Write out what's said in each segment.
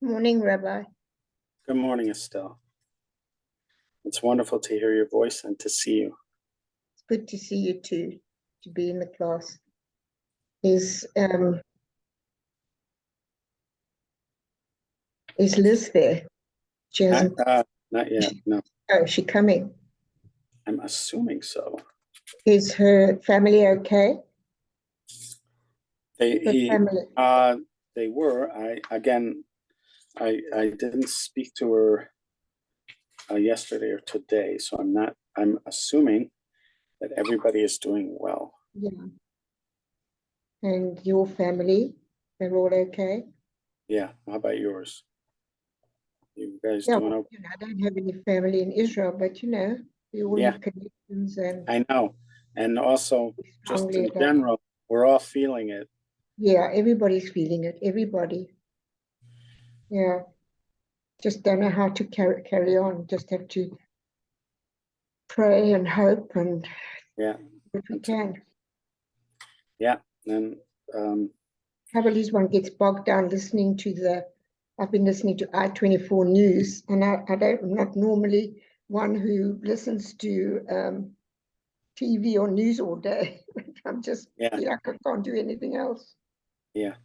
Morning, Rabbi. Good morning, Estelle. It's wonderful to hear your voice and to see you. It's good to see you too, to be in the class. Is Liz there? She hasn't. Not yet, no. Oh, is she coming? I'm assuming so. Is her family okay? They were. I didn't speak to her yesterday or today, so I'm assuming that everybody is doing well. Yeah. And your family, they're all okay? Yeah. How about yours? You guys Yeah, doing okay? I don't have any family in Israel, but we all have connections, and I know. And also, just in general, we're all feeling it. Yeah, everybody's feeling it. Everybody. Yeah. Just don't know how to carry on. Just have to pray and hope and if we can. Yeah. And trouble is one gets bogged down listening to I've been listening to I-24 News, and I'm not normally one who listens to TV or news all day. I'm just feel like I can't do anything else. Yeah.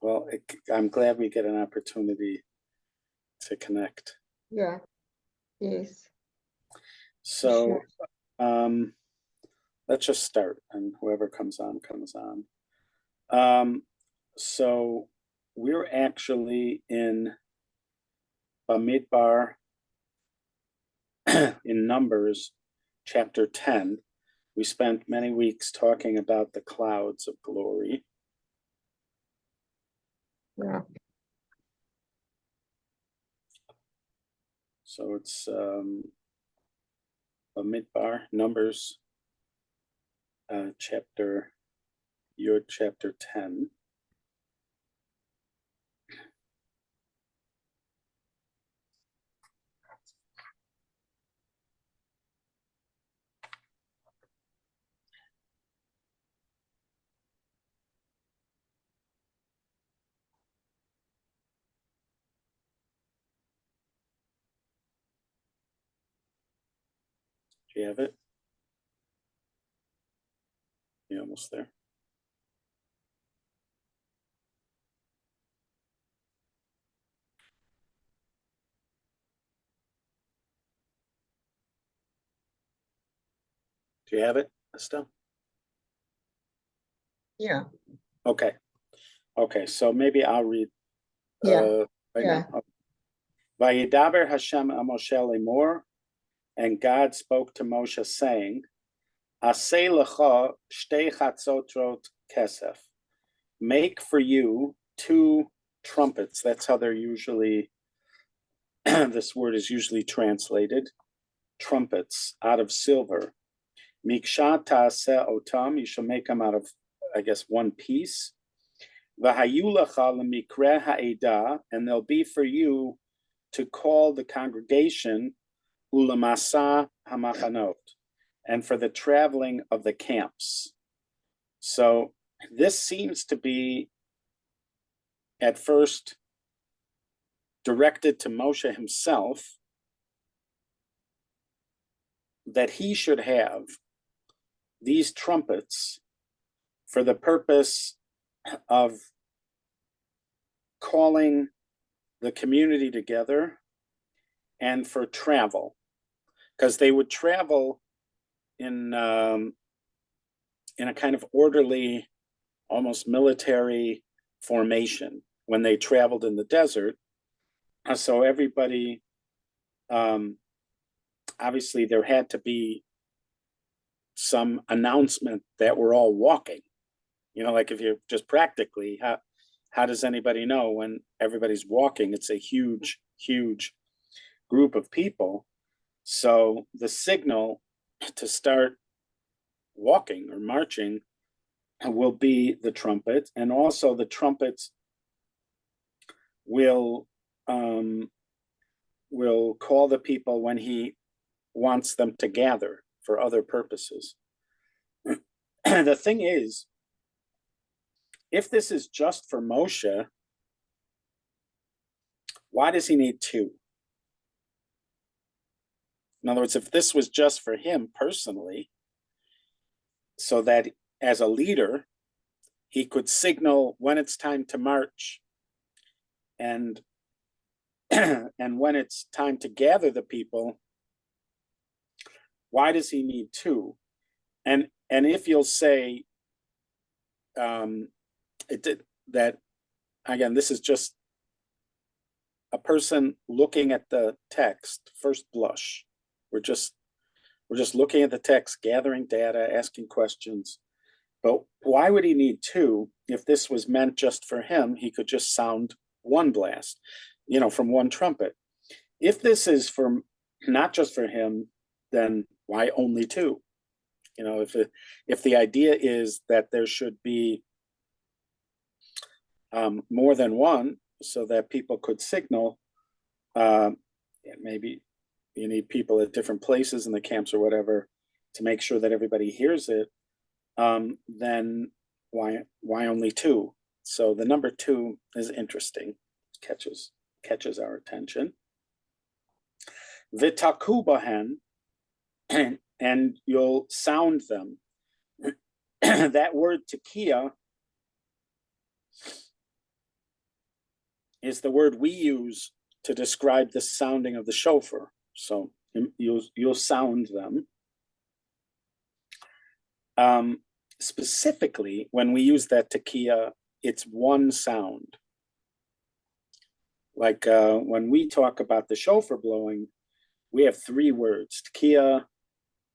Well, I'm glad we get an opportunity to connect. Yeah. Yes. So, let's just start, and whoever comes on, comes on. So we're actually in Bamidbar, in Numbers, chapter 10. We spent many weeks talking about the clouds of glory. Yeah. So it's Bamidbar, Numbers, chapter 10. Do you have it? You're almost there. Do you have it, Estelle? Yeah. Okay. So maybe I'll read. Now. Vayidaber Hashem a Moshe lemor, and God spoke to Moshe, saying, Aseh lecha shtei chatzotrot kesef. Make for you 2 trumpets. That's how they're usually, this word is usually translated, trumpets, out of silver. Miksha ta'aseh otam, you shall make them out of, I guess, one piece. V'hayu lecha lemikre ha'edah, and they'll be for you to call the congregation ulamasa hamachanot, and for the traveling of the camps. So this seems to be at first directed to Moshe himself, that he should have these trumpets for the purpose of calling the community together and for travel, because they would travel in a kind of orderly, almost military formation when they traveled in the desert. So everybody obviously there had to be some announcement that we're all walking. Like if you're just practically, how does anybody know when everybody's walking? It's a huge, huge group of people. So the signal to start walking or marching will be the trumpet, and also the trumpets will call the people when he wants them to gather for other purposes. The thing is, if this is just for Moshe, why does he need two? In other words, if this was just for him personally, so that as a leader, he could signal when it's time to march and and when it's time to gather the people, why does he need two? And if you'll say that, again, this is just a person looking at the text, first blush. We're just looking at the text, gathering data, asking questions. But why would he need two if this was meant just for him? He could just sound one blast, from one trumpet. If this is for not just for him, then why only two? If the idea is that there should be more than one, so that people could signal, maybe you need people at different places in the camps or whatever to make sure that everybody hears it, then why only two? So the number two is interesting, catches our attention. V'taku bahen, and you'll sound them. That word tekiah is the word we use to describe the sounding of the shofar. So you'll sound them. Specifically, when we use that tekiah, it's one sound. Like when we talk about the shofar blowing, we have three words: tekiah,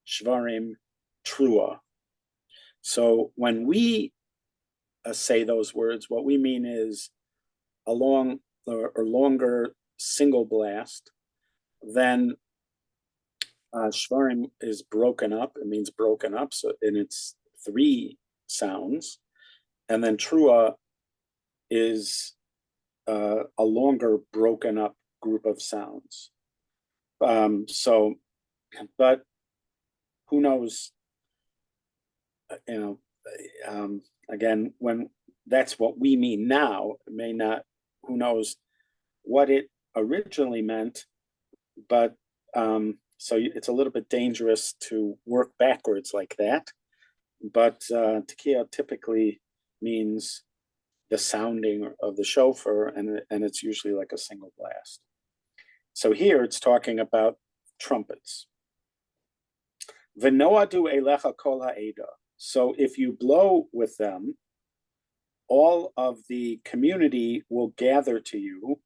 shvarim, trua. So when we say those words, what we mean is a long or longer single blast. Then shvarim is broken up. It means broken up. So, and it's three sounds. And then trua is a longer broken up group of sounds. But who knows? Again, when that's what we mean now, it may not. Who knows what it originally meant? But so it's a little bit dangerous to work backwards like that. But tekiah typically means the sounding of the shofar, and it's usually like a single blast. So here it's talking about trumpets. V'noadu elecha kol ha'eda. So if you blow with them, all of the community will gather to you,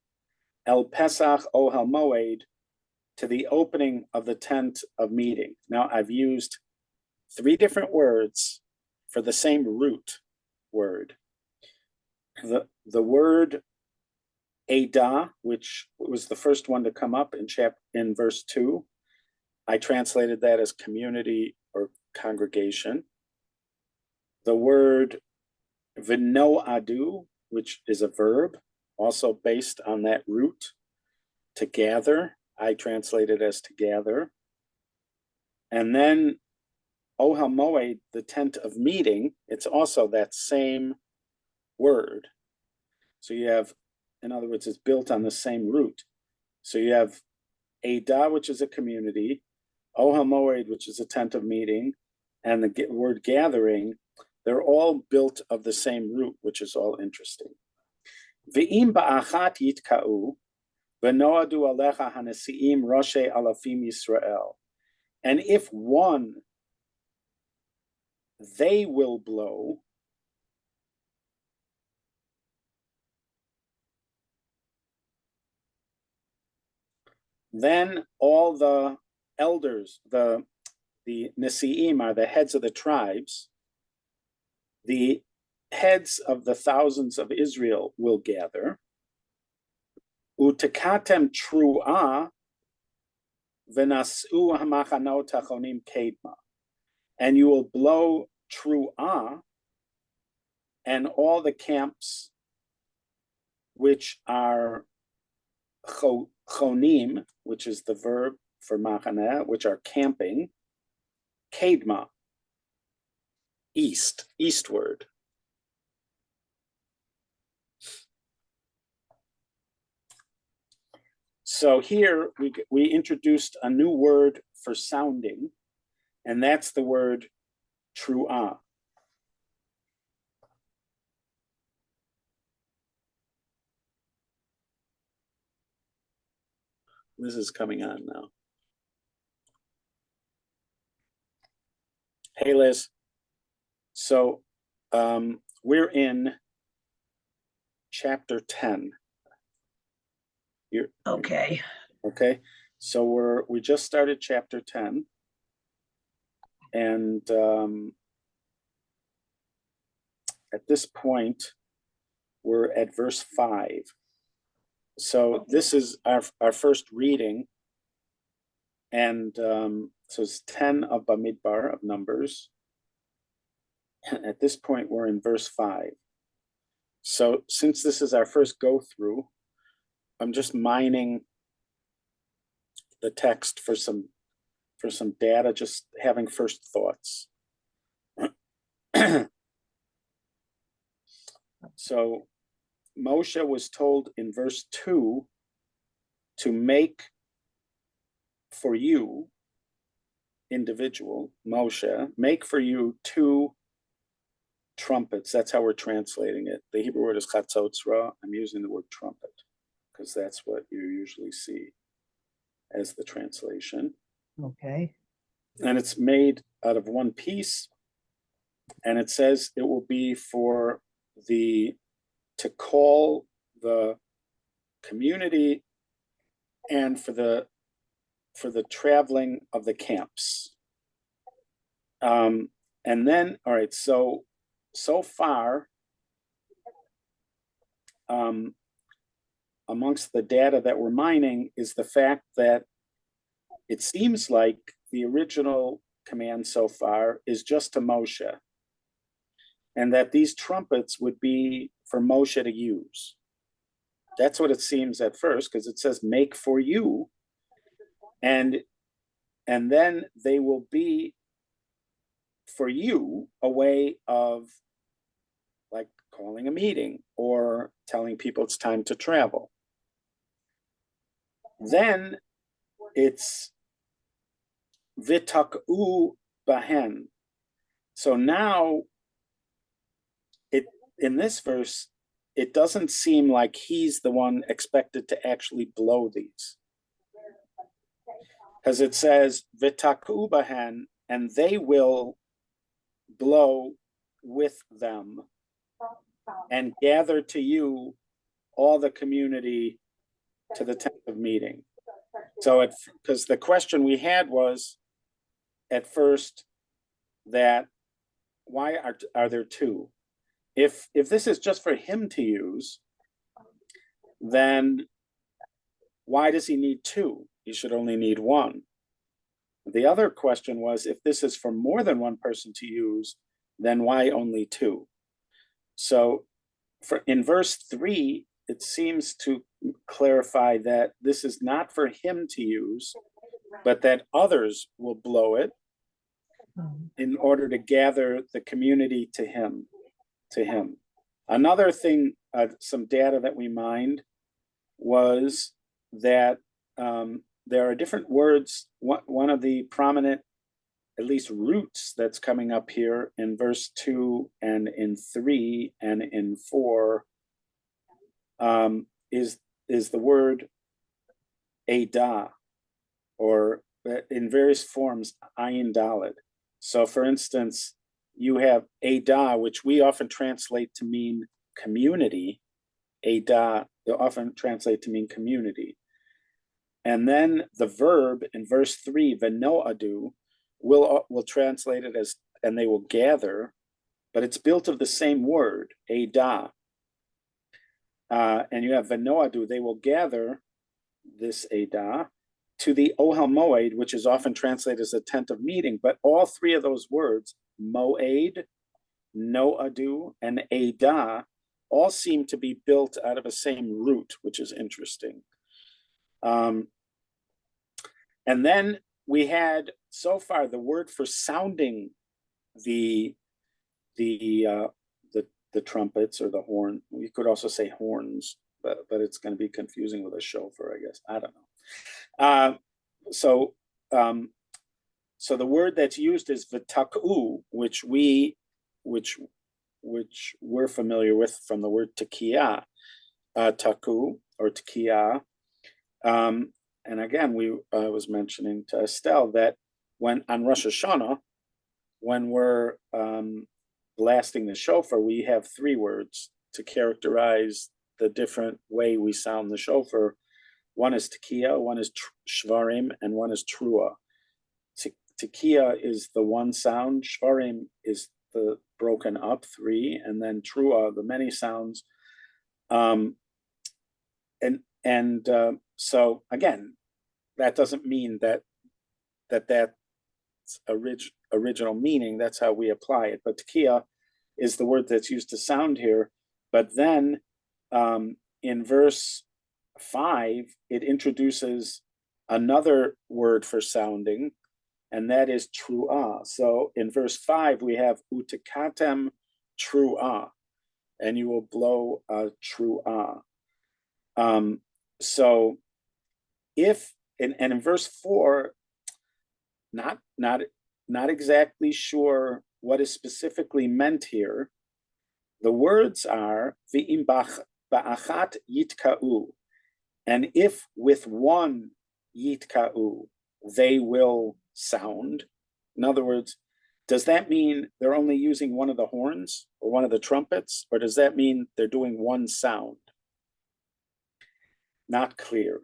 El Pesach Ohel Moed, to the opening of the tent of meeting. Now I've used three different words for the same root word. The word Edah, which was the first one to come up in verse 2, I translated that as community or congregation. The word V'noadu, which is a verb, also based on that root, to gather, I translated as to gather. And then Ohel Moed, the tent of meeting, it's also that same word. So you have, in other words, it's built on the same root. So you have Edah, which is a community, Ohel Moed, which is a tent of meeting, and the word gathering, they're all built of the same root, which is all interesting. V'im ba'achat yitka'u, v'noadu alecha hanesi'im roshe alafim Yisrael. And if one, they will blow, then all the elders, the Nesi'im are the heads of the tribes. The heads of the thousands of Israel will gather. Utekatem tru'ah v'nas'u hamachanot hachonim kedma. And you will blow tru'ah, and all the camps which are chonim, which is the verb for machaneh, which are camping, kedma, eastward. So here we introduced a new word for sounding, and that's the word tru'ah. This is coming on now. Hey, Liz. So we're in chapter 10. Okay. Okay. So we just started chapter 10. And at this point, we're at verse 5. So this is our first reading. And so it's 10 of Bamidbar, of Numbers. At this point, we're in verse 5. So since this is our first go through, I'm just mining the text for some data, just having first thoughts. So Moshe was told in verse 2 to make for you, individual, Moshe, make for you 2 trumpets. That's how we're translating it. The Hebrew word is chatzotzra. I'm using the word trumpet because that's what you usually see as the translation. Okay. And it's made out of one piece. And it says it will be for to call the community and for the traveling of the camps. And then, all right, so far, amongst the data that we're mining is the fact that it seems like the original command so far is just to Moshe, and that these trumpets would be for Moshe to use. That's what it seems at first, because it says make for you, and then they will be for you a way of like calling a meeting or telling people it's time to travel. Then it's vitak'u bahen. So now in this verse, it doesn't seem like he's the one expected to actually blow these. Because it says vitak'u bahen, and they will blow with them and gather to you all the community to the tent of meeting. So because the question we had was at first that why are there 2? If this is just for him to use, then why does he need 2? He should only need 1. The other question was, if this is for more than one person to use, then why only 2? So in verse 3, it seems to clarify that this is not for him to use, but that others will blow it in order to gather the community to him. Another thing, some data that we mined was that there are different words. One of the prominent, at least roots that's coming up here in verse 2 and in 3 and in 4 is the word edah, or in various forms, ayin daled. So for instance, you have edah, which we often translate to mean community. Edah, they often translate to mean community. And then the verb in verse 3, venoadu, will translate it as, and they will gather, but it's built of the same word, edah. And you have venoadu, they will gather this edah to the ohel moed, which is often translated as a tent of meeting. But all three of those words, moed, noadu, and edah, all seem to be built out of the same root, which is interesting. And then we had so far the word for sounding the trumpets or the horn. You could also say horns, but it's going to be confusing with a shofar, I guess. I don't know. So the word that's used is v'taku, which we're familiar with from the word tekiah, taku or tekiah. And again, I was mentioning to Estelle that when on Rosh Hashanah, when we're blasting the shofar, we have three words to characterize the different way we sound the shofar. One is tekiah, one is shvarim, and one is trua. Tekiah is the one sound, shvarim is the broken up three, and then trua, the many sounds. So again, that doesn't mean that's original meaning. That's how we apply it. But tekiah is the word that's used to sound here. But then in verse 5, it introduces another word for sounding, and that is truah. So in verse 5, we have utikatem truah, and you will blow a truah. So if and in verse 4, not exactly sure what is specifically meant here. The words are v'im ba'achat yitka'u, and if with one yitka'u they will sound. In other words, does that mean they're only using one of the horns or one of the trumpets, or does that mean they're doing one sound? Not clear.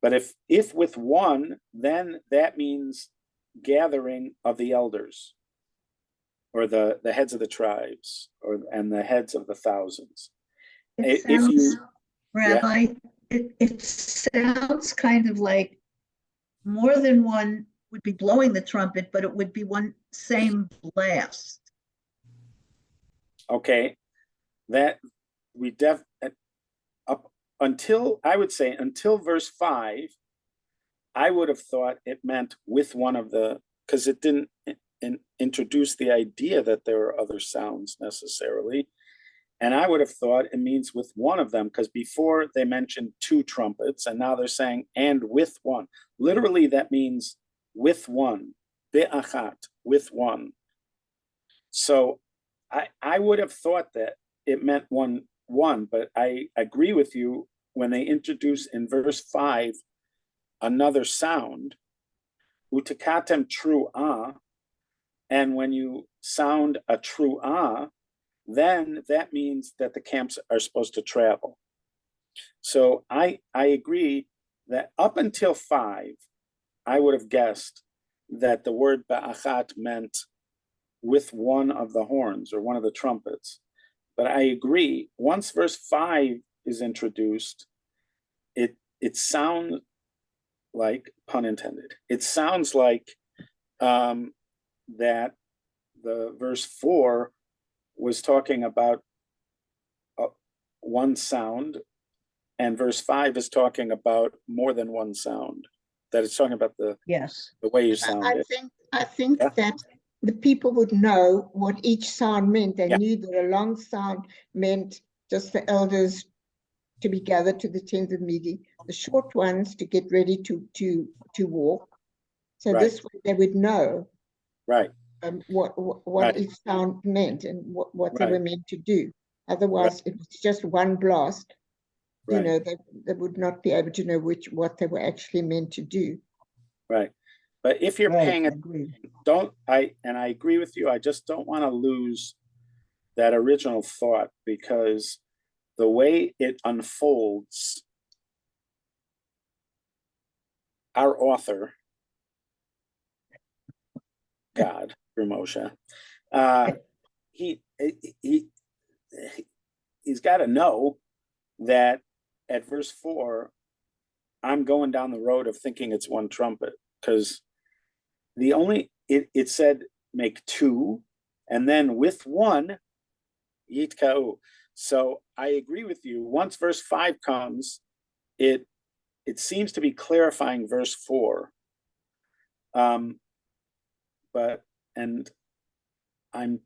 But if with one, then that means gathering of the elders, or the heads of the tribes, and the heads of the thousands. If you, Rabbi, it sounds kind of like more than one would be blowing the trumpet, but it would be one same blast. Okay, that we up until, I would say, until verse 5, I would have thought it meant with one of the, because it didn't introduce the idea that there are other sounds necessarily. And I would have thought it means with one of them, because before they mentioned two trumpets, and now they're saying and with one. Literally, that means with one, be'achat, with one. So I would have thought that it meant one, but I agree with you when they introduce in verse 5 another sound, utikatem truah, and when you sound a truah, then that means that the camps are supposed to travel. So I agree that up until 5, I would have guessed that the word ba'achat meant with one of the horns or one of the trumpets. But I agree, once verse 5 is introduced, it sounds like, pun intended, it sounds like that the verse 4 was talking about one sound, and verse 5 is talking about more than one sound. That it's talking about the way you sound it. I think that the people would know what each sound meant. They knew that a long sound meant just the elders to be gathered to the tent of meeting, the short ones to get ready to walk. So this way they would know what each sound meant and what they were meant to do. Otherwise, if it's just one blast, you know, they would not be able to know what they were actually meant to do. Right. But if you're paying attention, I agree with you, I just don't want to lose that original thought, because the way it unfolds our author, God, through Moshe, he's got to know that at verse 4, I'm going down the road of thinking it's one trumpet, because it said make two, and then with one, yitka'u. So I agree with you. Once verse 5 comes, it seems to be clarifying verse 4. And I'm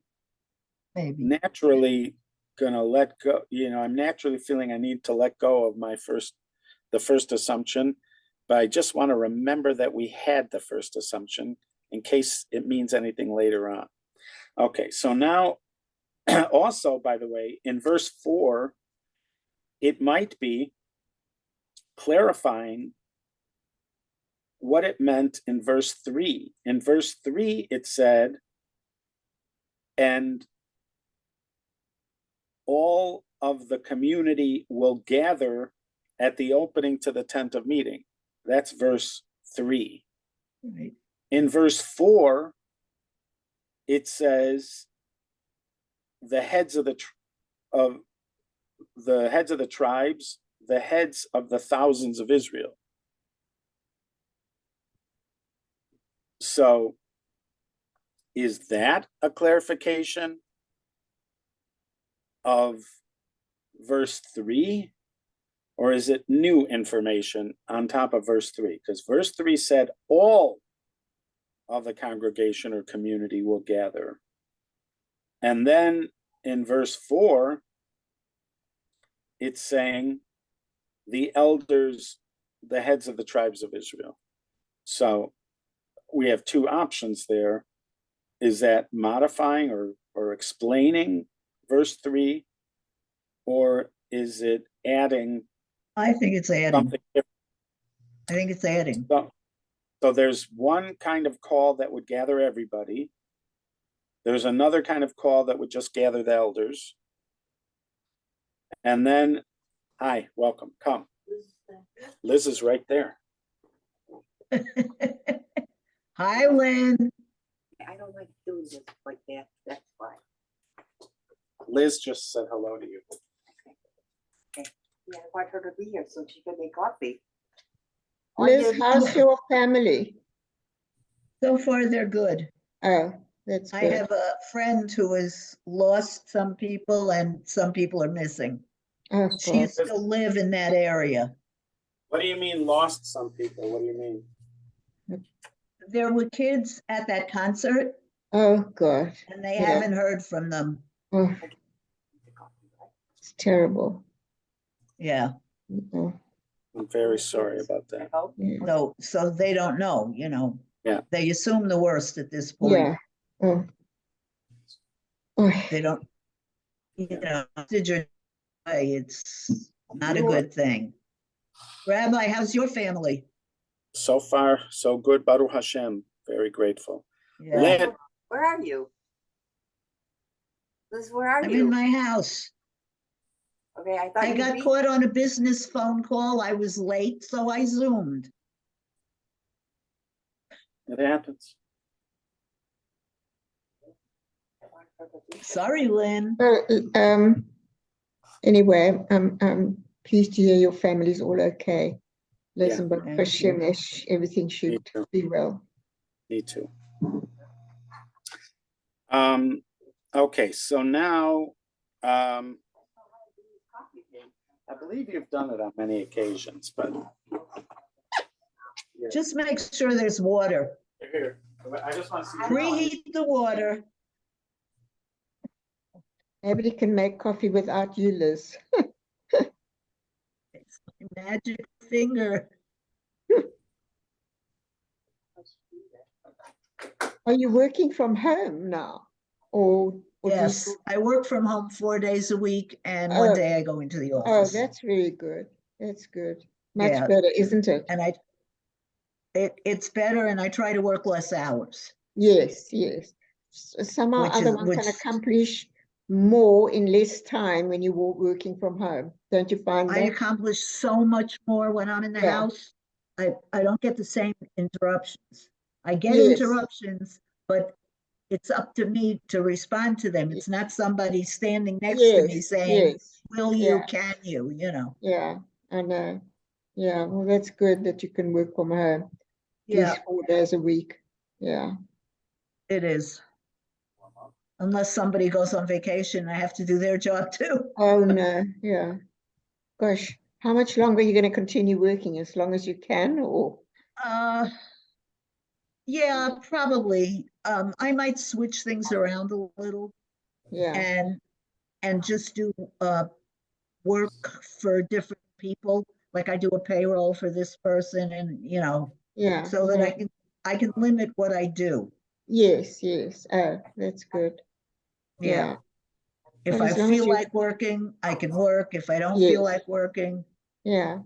Maybe. naturally gonna let go. I'm naturally feeling I need to let go of the first assumption, but I just want to remember that we had the first assumption in case it means anything later on. Okay, so now, also, by the way, in verse 4, it might be clarifying what it meant in verse 3. In verse 3, it said, and all of the community will gather at the opening to the tent of meeting. That's verse 3. Right. In verse 4, it says the heads of the tribes, the heads of the thousands of Israel. So is that a clarification of verse 3? Or is it new information on top of verse 3? Because verse 3 said all of the congregation or community will gather. And then in verse 4, it's saying the elders, the heads of the tribes of Israel. So we have two options there. Is that modifying or explaining verse 3? Or is it adding I think it's adding. something different? I think it's adding. So there's one kind of call that would gather everybody. There's another kind of call that would just gather the elders. And then, hi, welcome, come. Liz is right there. Hi, Lynn. I don't like doing this like that, that's why. Liz just said hello to you. Yeah, I want her to be here so she can make coffee. Liz, how's your family? So far, they're good. Oh, that's I good. have a friend who has lost some people and some people are missing. Oh, She God. used to live in that area. What do you mean lost some people? What do you mean? There were kids at that concert Oh, God. and they Yeah. haven't heard from them. Oh, it's terrible. Yeah. Oh, I'm very sorry about that. yeah. So they don't know, Yeah. They assume the worst at this point. Yeah. Oh. Oh. They don't, did your way, it's not a good thing. Rabbi, how's your family? So far, so good. Baruch Hashem. Very grateful. Yeah. Lynn, Where are you? Liz, where are I'm you? in my house. Okay, I thought I you'd got be- caught on a business phone call. I was late, so I Zoomed. it happens. Sorry, Lynn. Well, anyway, I'm pleased to hear your family's all okay. Listen, but Thank Hashem, you. everything should be well. Me too. Okay, so now, I believe you've done it on many occasions, but Just make sure there's water. here, I just want to see. Preheat the water. Nobody can make coffee without you, Liz. It's my magic finger. Are you working from home now? Or do you Yes, still- I work from home 4 days a week and one day I go into the Oh, office. that's very good. That's good. Much Yeah. better, isn't it? And it's better and I try to work less hours. Yes, yes. Somehow or Which other is- one which- can accomplish more in less time when you're working from home. Don't you find I that? accomplish so much more when I'm in the Yeah. house. I don't get the same interruptions. I get Yes. interruptions, but it's up to me to respond to them. It's not somebody standing next to me Yes, saying, yes, will you, yeah. can you, you know? yeah, I know. Yeah, well, that's good that you can work from home at Yeah, least 4 days a week. Yeah. it is. Unless somebody goes on vacation, I have to do their job too. Oh, no, yeah. Gosh, how much longer are you going to continue working? As long as you can, or? Uh, yeah, probably. I might switch things around a little Yeah, and just do work for different people. Like I do a payroll for this person, and you know, yeah. so that yeah. I can limit what I do. Yes, yes. Oh, that's good. Yeah. Yeah. If Well, I as long as feel you, like working, I can work. If I don't feel yes, like working, yeah.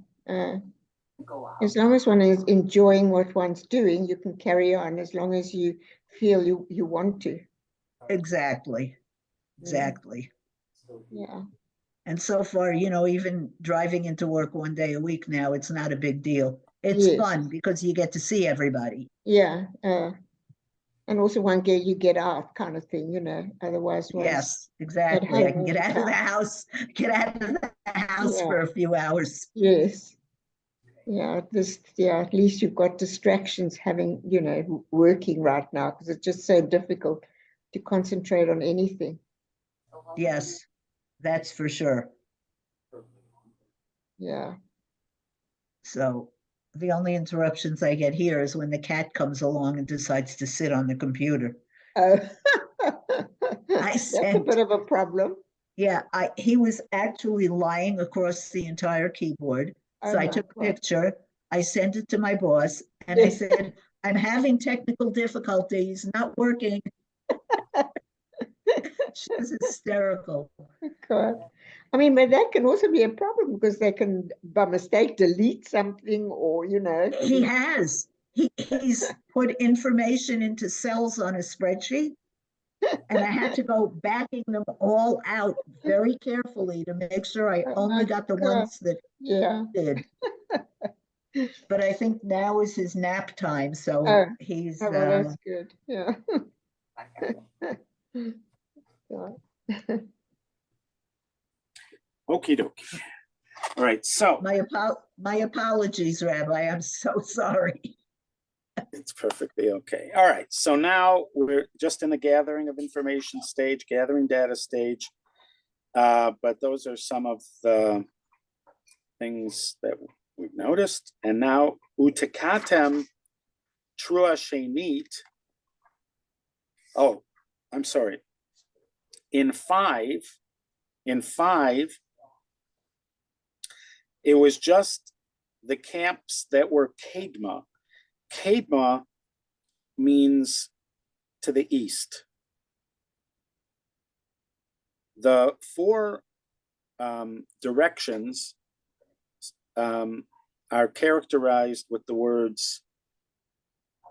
As long as one is enjoying what one's doing, you can carry on as long as you feel you want to. exactly, Mm, exactly. Yeah. And so far, you know, even driving into work 1 day a week now, it's not a big deal. It's Yes. fun because you get to see everybody. Yeah. And also you get out kind of thing, otherwise one's Yes, at exactly. I home can all get the out of the time. house, get out of the house Yeah. for a few hours. Yes. Yeah. At least you've got distractions working right now, because it's just so difficult to concentrate on anything. Yes, that's for sure. Yeah. So the only interruptions I get here is when the cat comes along and decides to sit on the computer. Oh, I that's a sent, bit of a problem. yeah, he was actually lying across the entire keyboard. Oh So I my took a God. picture, I sent it to my boss, and I said, I'm having technical difficulties, not working. She was hysterical. God. I mean, but that can also be a problem because they can, by mistake, delete something or, He has. He's put information into cells on a spreadsheet, and I had to go backing them all out very carefully to make sure I Oh only my got the God. ones that Yeah. did. But I think now is his nap time, so Oh, he's oh, well, that's good. Yeah. God. Okie dokie. All right, so my apologies, Rabbi. I'm so sorry. it's perfectly okay. All right, so now we're just in the gathering of information stage, gathering data stage. But those are some of the things that we've noticed. And now utikatem trua shenit. Oh, I'm sorry. In five, it was just the camps that were Kedma. Kedma means to the east. The four directions are characterized with the words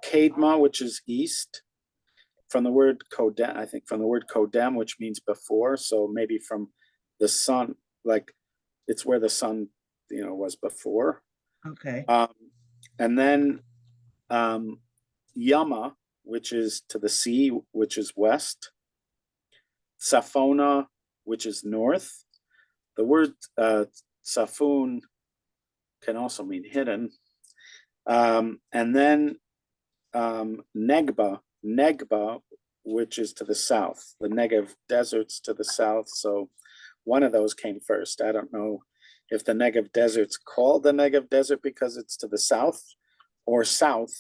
Kedma, which is east, from the word kodem, I think from the word kodem, which means before. So maybe from the sun, like it's where the sun, was before. Okay. And then Yama, which is to the sea, which is west. Safona, which is north. The word Safun can also mean hidden. And then Negba, which is to the south, the Negev deserts to the south. So one of those came first. I don't know if the Negev desert's called the Negev desert because it's to the south, or south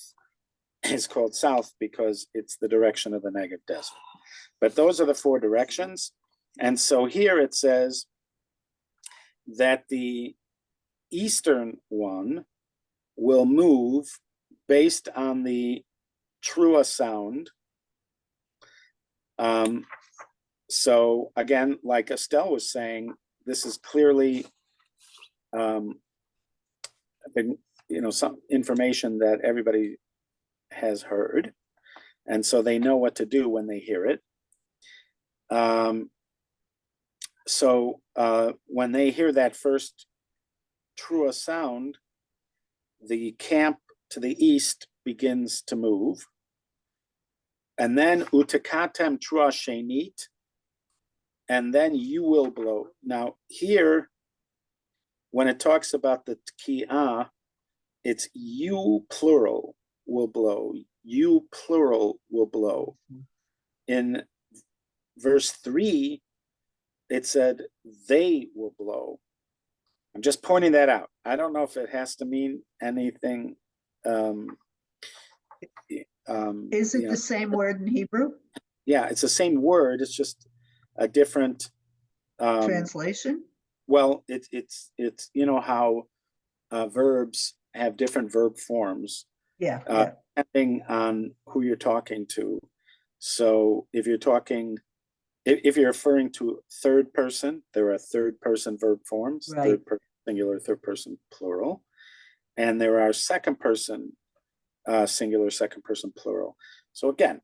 is called south because it's the direction of the Negev desert. But those are the four directions. And so here it says that the eastern one will move based on the trua sound. So again, like Estelle was saying, this is clearly some information that everybody has heard, and so they know what to do when they hear it. So when they hear that first trua sound, the camp to the east begins to move. And then utakatem trua shenit, and then you will blow. Now here, when it talks about the tki'ah, it's you plural will blow. You plural will blow. In verse 3, it said they will blow. I'm just pointing that out. I don't know if it has to mean anything. Is it the same word in Hebrew? Yeah, it's the same word. It's just a different Translation? Well, it's you know how verbs have different verb forms. Yeah. Depending on who you're talking to. So if you're talking, if you're referring to third person, there are third person verb forms, Right. third person singular, third person plural, and there are second person singular, second person plural. So again,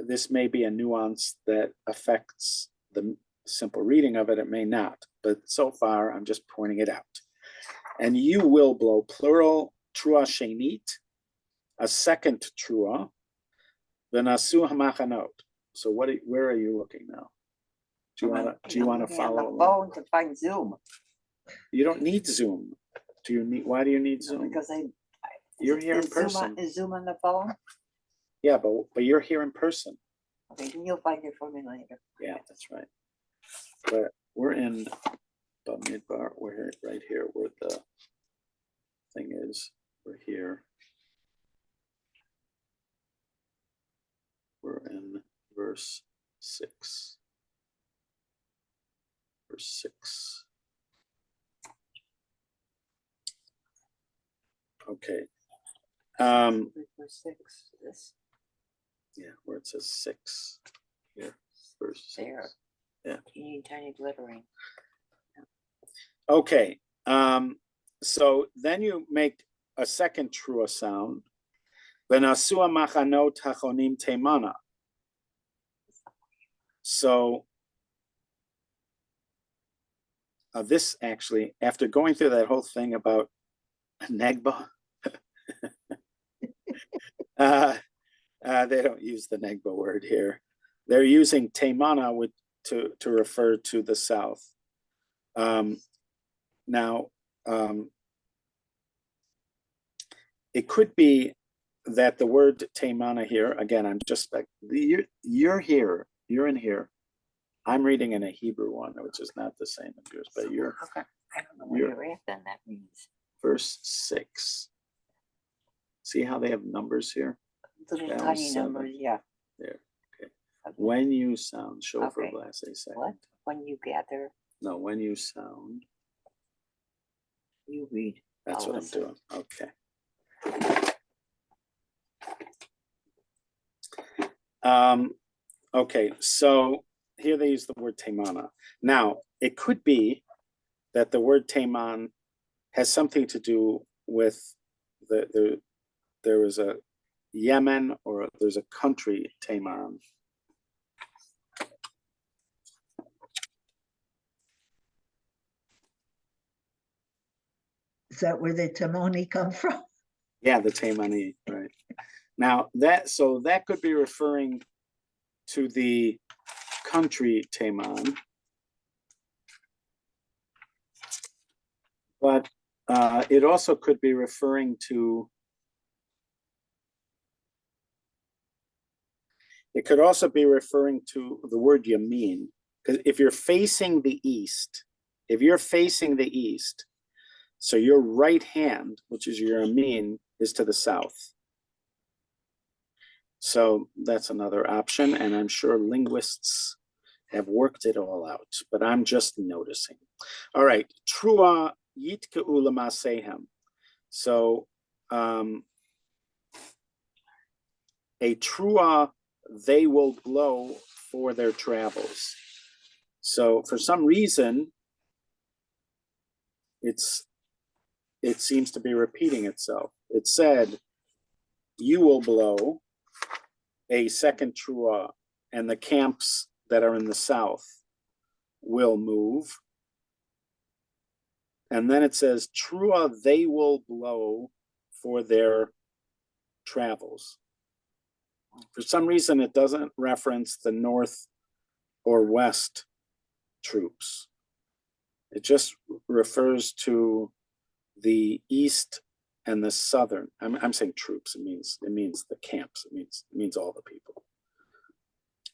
this may be a nuance that affects the simple reading of it. It may not, but so far I'm just pointing it out. And you will blow, plural, trua shenit, a second trua, v'nasu hamachanot. So where are you looking now? Do you want to follow along? phone to find Zoom. You don't need Zoom. Why do you need Zoom? Because You're here in person. Is Zoom on the phone? Yeah, but you're here in person. Okay, then you'll find it for me later. Yeah, that's right. But we're in Bamidbar. We're right here where the thing is. We're here. We're in verse 6. Verse 6. Okay. Verse 6. This Yeah, where it says 6. Here, verse 6. there. Yeah. You need tiny glittering. Okay. So then you make a second trua sound. V'nasua machanot hachonim teimana. So this actually, after going through that whole thing about negba, they don't use the negba word here. They're using teimana to refer to the south. Now, it could be that the word teimana here, again, I'm just like, you're here, you're in here. I'm reading in a Hebrew one, which is not the same as yours, but you're. Okay. I don't know what you're at, then that means. Verse 6. See how they have numbers here? Little Down tiny 7. numbers, yeah. There. Okay. When you sound, shofar Okay. blast a second. What? When you gather, No, when you sound. you read. That's I'll what listen. I'm doing. Okay. Okay, so here they use the word teimana. Now, it could be that the word teiman has something to do with there was a Yemen, or there's a country, Teiman. Is that where the Timoni come from? Yeah, the Taimani, right. Now that could be referring to the country Teiman, but it also could be referring to. It could also be referring to the word yamin, because if you're facing the east, so your right hand, which is your yamin, is to the south. So that's another option, and I'm sure linguists have worked it all out, but I'm just noticing. All right, trua yitkeu lemasehem. So a trua they will blow for their travels. So for some reason, it seems to be repeating itself. It said, you will blow a second trua, and the camps that are in the south will move. And then it says, Trua they will blow for their travels. For some reason, it doesn't reference the north or west troops. It just refers to the east and the southern. I'm saying troops. It means the camps. It means all the people.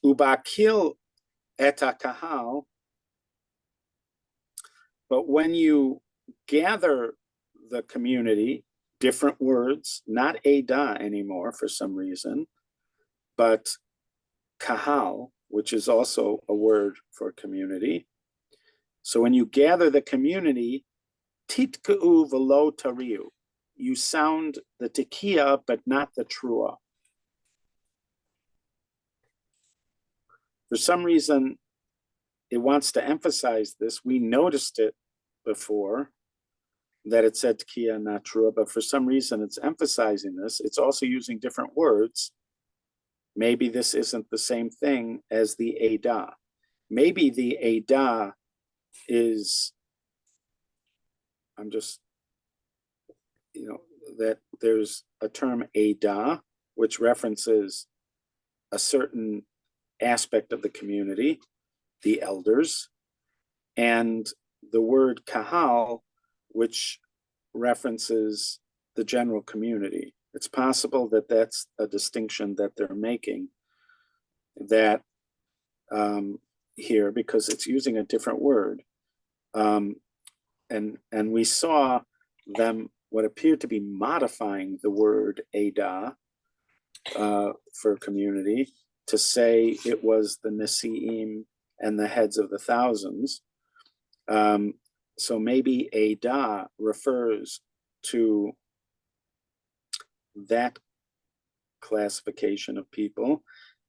Ubakil eta kahal. But when you gather the community, different words, not Ada anymore for some reason, but kahal, which is also a word for community. So when you gather the community, titka'u velo tariu, you sound the tekiah, but not the trua. For some reason, it wants to emphasize this. We noticed it before, that it said tekiah, not trua, but for some reason it's emphasizing this. It's also using different words. Maybe this isn't the same thing as the Ada. Maybe the Ada is, I'm just, that there's a term Ada, which references a certain aspect of the community, the elders, and the word kahal, which references the general community. It's possible that that's a distinction that they're making that here, because it's using a different word. And we saw them what appeared to be modifying the word Ada for community to say it was the Nesi'im and the heads of the thousands. So maybe Ada refers to that classification of people,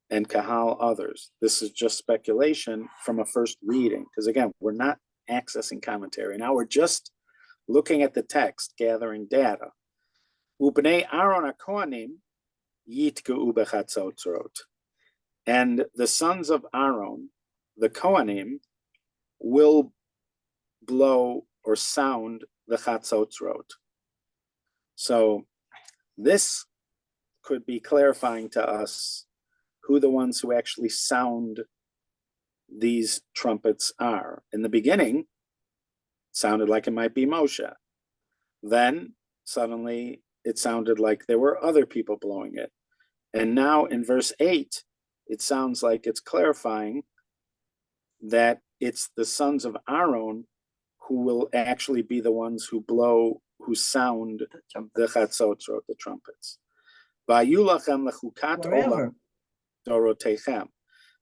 and Kahal others. This is just speculation from a first reading, because again, we're not accessing commentary. Now we're just looking at the text, gathering data. Ubnei Aaron HaKohanim yitke'u bechatzotzrot. And the sons of Aaron, the Kohanim, will blow or sound the chatzotzrot. So this could be clarifying to us who the ones who actually sound these trumpets are. In the beginning, it sounded like it might be Moshe. Then suddenly it sounded like there were other people blowing it. And now in verse 8, it sounds like it's clarifying that it's the sons of Aaron who will actually be the ones who blow, who sound the chatzotzrot, the trumpets. Vayulachem lechukat olam dorotechem.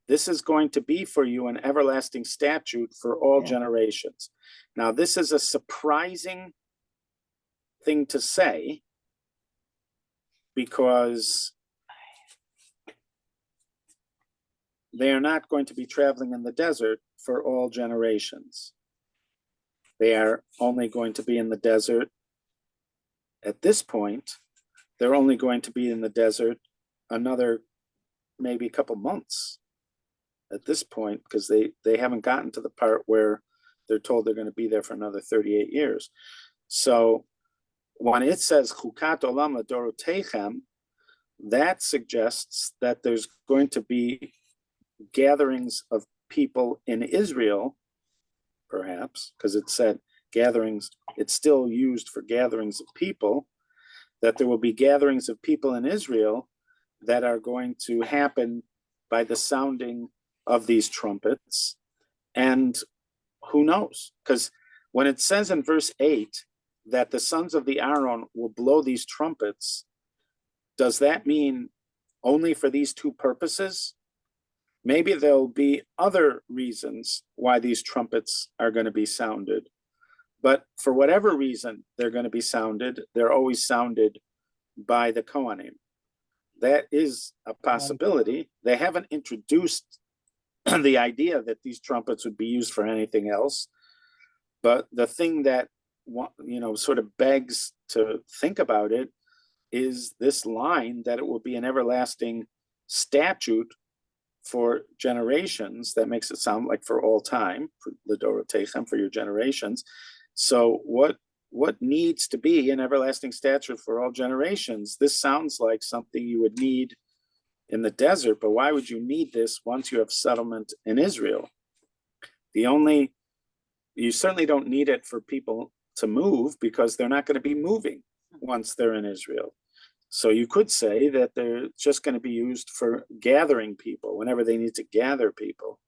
This is going to be for you an everlasting statute for all generations. Now, this is a surprising thing to say, because they are not going to be traveling in the desert for all generations. They are only going to be in the desert at this point. They're only going to be in the desert another maybe a couple months at this point, because they haven't gotten to the part where they're told they're going to be there for another 38 years. So when it says chukat olam ladorotechem, that suggests that there's going to be gatherings of people in Israel, perhaps, because it said gatherings, it's still used for gatherings of people, that there will be gatherings of people in Israel that are going to happen by the sounding of these trumpets. And who knows? Because when it says in verse 8 that the sons of the Aaron will blow these trumpets, does that mean only for these two purposes? Maybe there'll be other reasons why these trumpets are going to be sounded. But for whatever reason they're going to be sounded, they're always sounded by the Kohanim. That is a possibility. They haven't introduced the idea that these trumpets would be used for anything else. But the thing that, sort of begs to think about it is this line that it will be an everlasting statute for generations. That makes it sound like for all time, for the Dorotechem, for your generations. So what needs to be an everlasting statute for all generations? This sounds like something you would need in the desert, but why would you need this once you have settlement in Israel? You certainly don't need it for people to move, because they're not going to be moving once they're in Israel. So you could say that they're just going to be used for gathering people whenever they need to gather people.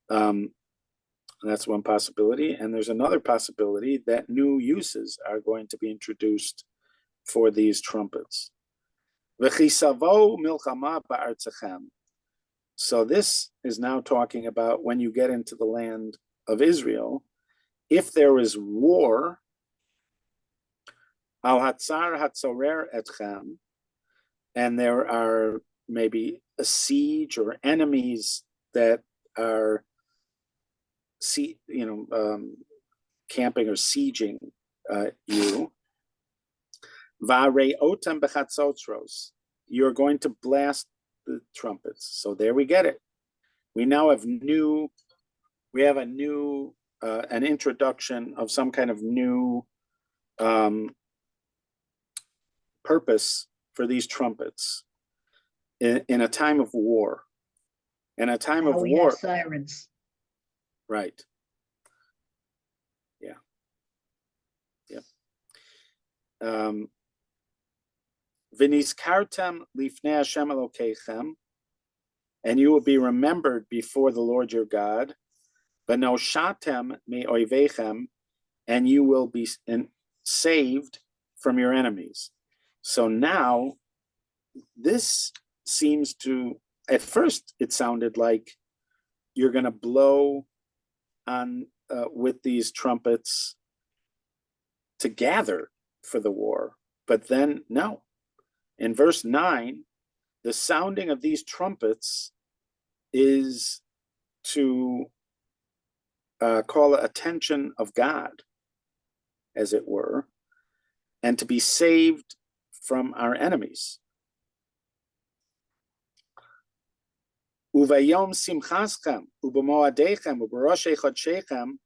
That's one possibility. And there's another possibility that new uses are going to be introduced for these trumpets. So this is now talking about when you get into the land of Israel, if there is war, al hatzar hatzorer etchem, and there are maybe a siege or enemies that are camping or sieging you, vareotem bechatzotros, you're going to blast the trumpets. So there we get it. We now have an introduction of some kind of new purpose for these trumpets in a time of war. In a time of war, sirens. Right. Yeah. V'nizkartem lifnei Hashem Elokeichem, and you will be remembered before the Lord your God. V'noshatem me'oiveichem, and you will be saved from your enemies. So now, this seems to, at first, it sounded like you're going to blow on with these trumpets to gather for the war. But then, no. In verse 9, the sounding of these trumpets is to call the attention of God, as it were, and to be saved from our enemies. Uvayom simchaschem ubemoadechem uberoshe chodshechem,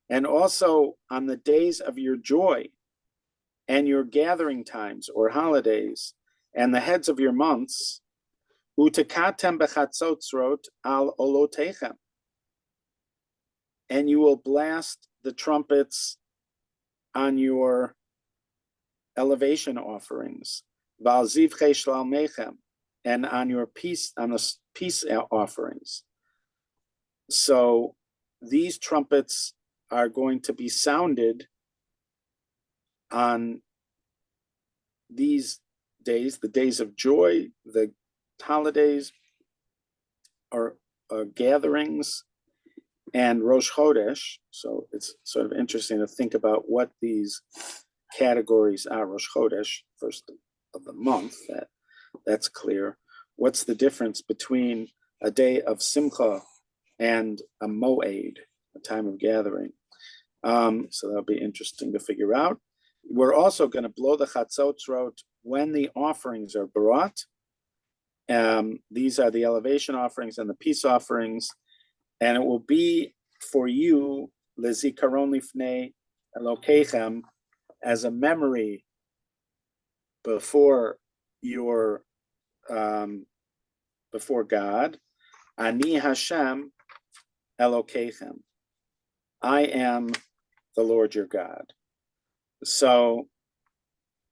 and also on the days of your joy and your gathering times or holidays and the heads of your months, utekatem bechatzotzrot al olotechem, and you will blast the trumpets on your elevation offerings, val zivchei shlalmechem, and on your peace offerings. So these trumpets are going to be sounded on these days, the days of joy, the holidays or gatherings, and Rosh Chodesh. So it's sort of interesting to think about what these categories are. Rosh Chodesh, first of the month, that's clear. What's the difference between a day of Simcha and a Moed, a time of gathering? So that'll be interesting to figure out. We're also going to blow the Chatzotzrot when the offerings are brought. These are the elevation offerings and the peace offerings, and it will be for you, lezikaron lifnei Elokeichem, as a memory before your before God. Ani Hashem Elokeichem, I am the Lord your God. So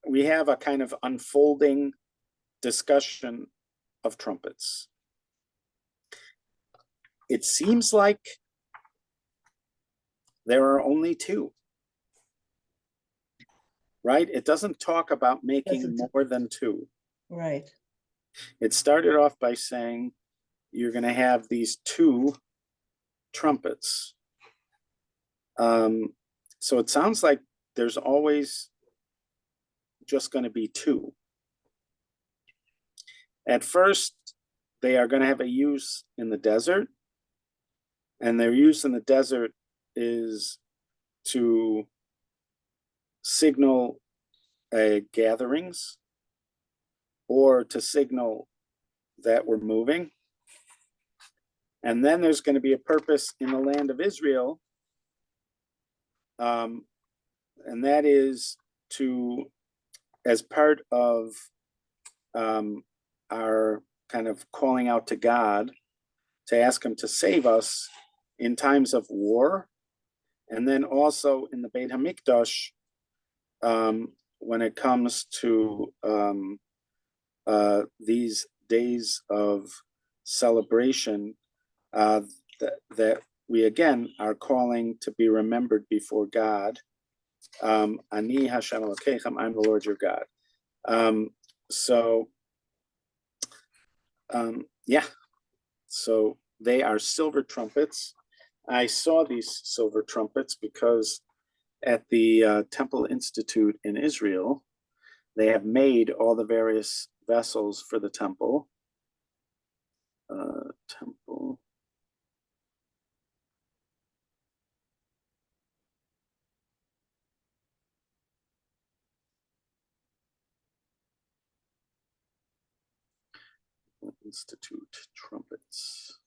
we have a kind of unfolding discussion of trumpets. It seems like there are only two, right? It doesn't talk about making more than two. Right. It started off by saying you're going to have these two trumpets. So it sounds like there's always just going to be two. At first, they are going to have a use in the desert, and their use in the desert is to signal gatherings or to signal that we're moving. And then there's going to be a purpose in the land of Israel and that is to, as part of our kind of calling out to God, to ask him to save us in times of war, and then also in the Beit HaMikdash, when it comes to these days of celebration, that we again are calling to be remembered before God. Ani Hashem Elokeichem, I'm the Lord your God. Yeah, so they are silver trumpets. I saw these silver trumpets because at the Temple Institute in Israel, they have made all the various vessels for the temple. Temple. Institute trumpets.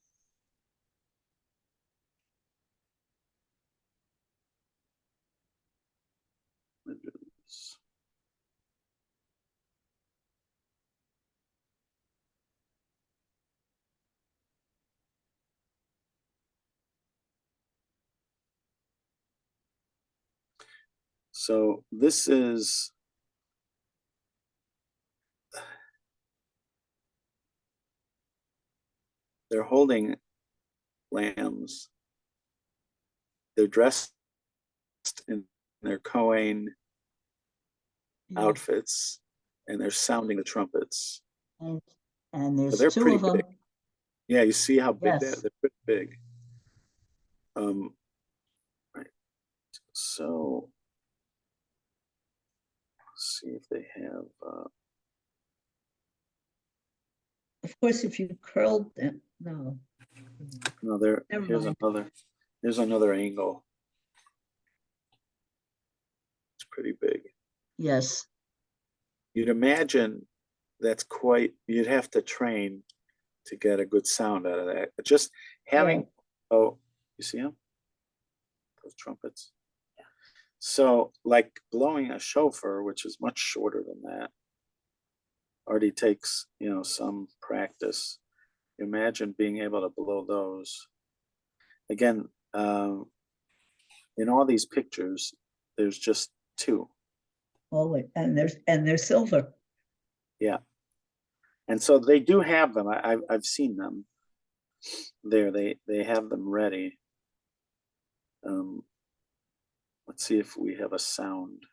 So this is they're holding lambs. They're dressed in their Kohen outfits, and they're sounding the trumpets. And there's But they're two pretty of them. big. Yeah, you see how big Yes. they're pretty big. Right. So let's see if they have. Of course, if you curled them, no. No, there. Never Here's mind. another. Here's another angle. It's pretty big. Yes. You'd imagine that's quite. You'd have to train to get a good sound out of that. But just having. Oh, you see them? Those trumpets. Yeah. So, like blowing a shofar, which is much shorter than that, already takes some practice. Imagine being able to blow those. Again, in all these pictures, there's just two. Oh, and they're silver. Yeah, and so they do have them. I've seen them. There, they have them ready. Let's see if we have a sound.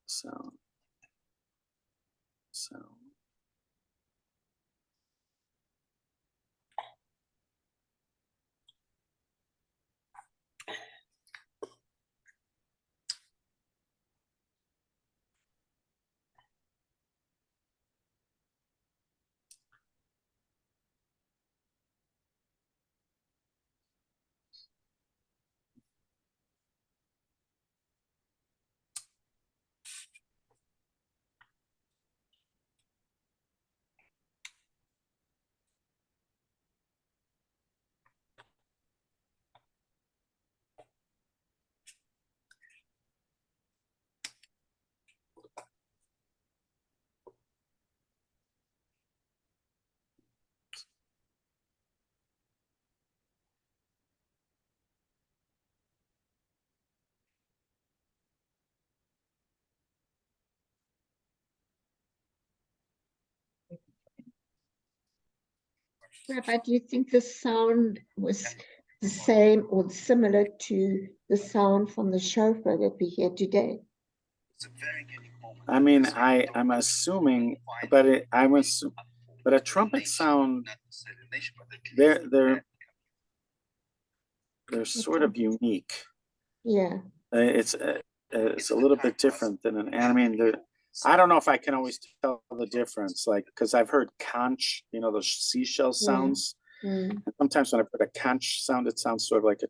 Sound. Rabbi, do you think the sound was the same or similar to the sound from the shofar that we hear today? I mean, I'm assuming, but but a trumpet sound, they're sort of unique. Yeah. It's a little bit different than I mean, I don't know if I can always tell the difference, like, because I've heard conch, the seashell sounds. Mm. And sometimes when I put a conch sound, it sounds sort of like a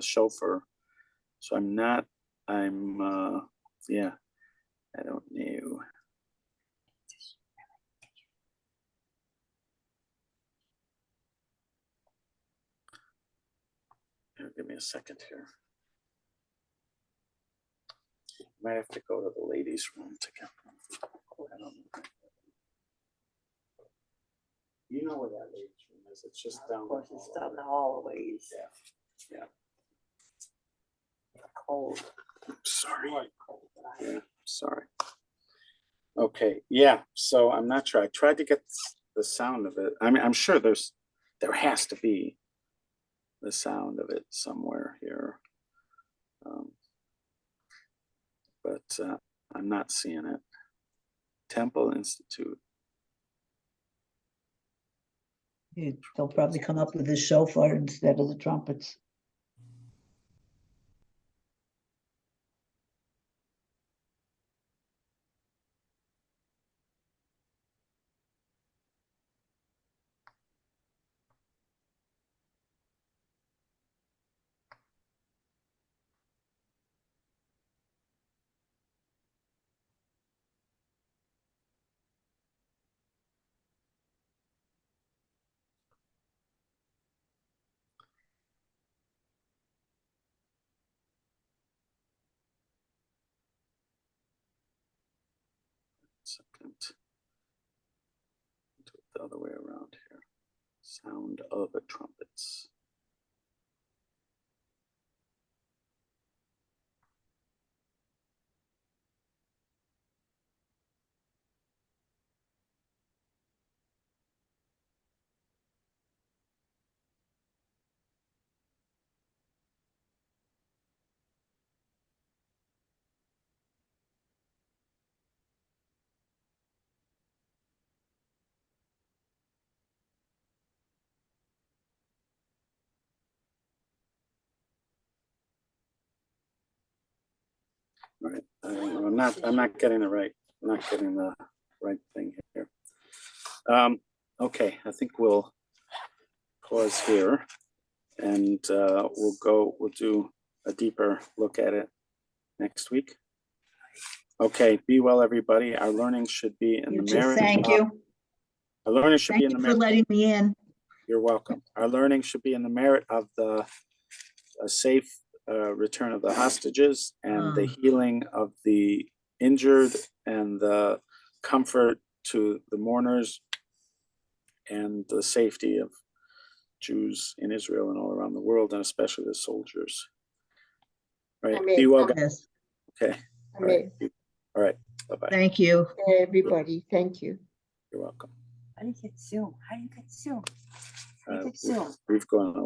shofar. So yeah, I don't know. Give me a second here. Might have to go to the ladies' room to get them. I don't know. You know where that ladies' room is? It's just down. Of course, the it's hall. down the hallways. Yeah. Cold. Sorry. Cold. Yeah, sorry. Okay, yeah, so I'm not sure. I tried to get the sound of it. I mean, I'm sure there has to be the sound of it somewhere here. But I'm not seeing it. Temple Institute. They'll probably come up with the shofar instead of the trumpets. Second. Do it the other way around here. Sound of the trumpets. All right. I'm not getting the right. I'm not getting the right thing here. Okay, I think we'll pause here, and we'll do a deeper look at it next week. Okay, be well, everybody. Our learning should be in You the too. merit. Thank you. Our learning should Thank be in you the for merit. letting me in. You're welcome. Our learning should be in the merit of the safe return of the hostages and the healing of the injured and the comfort to the mourners and the safety of Jews in Israel and all around the world, and especially the soldiers. Right. Amen. Be well, guys. Yes. Okay. All right. Amen. All right. Bye-bye. Thank you. Everybody, thank you. You're welcome. How do you get Zoom? How do you get Zoom? How do you get Zoom? We've gone over.